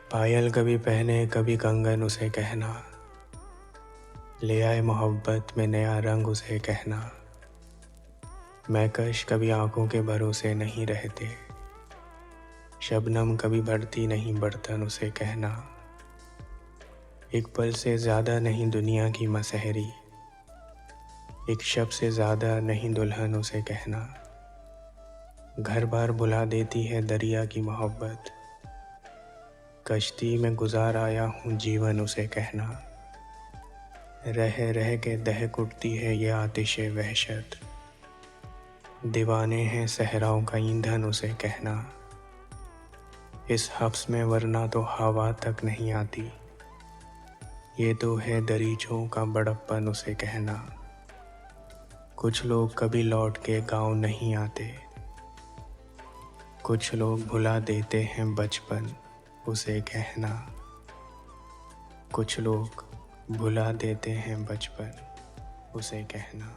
पायल कभी पहने कभी कंगन उसे कहना, ले आए मोहब्बत में नया रंग उसे कहना। महकश कभी आंखों के भरोसे नहीं रहते, शबनम कभी भरती नहीं बर्तन उसे कहना। एक पल से ज़्यादा नहीं दुनिया की मसहरी, एक शब से ज़्यादा नहीं दुल्हन उसे कहना। घर बार बुला देती है दरिया की मोहब्बत, कश्ती में गुजार आया हूँ जीवन उसे कहना। रह रह के दहक उठती है ये आतिशे वहशत, दीवाने हैं सहराओं का ईंधन उसे कहना। इस हफ्स में वरना तो हवा तक नहीं आती, ये तो है दरीचों का बड़प्पन उसे कहना। कुछ लोग कभी लौट के गाँव नहीं आते, कुछ लोग भुला देते हैं बचपन उसे कहना। कुछ लोग भुला देते हैं बचपन उसे कहना।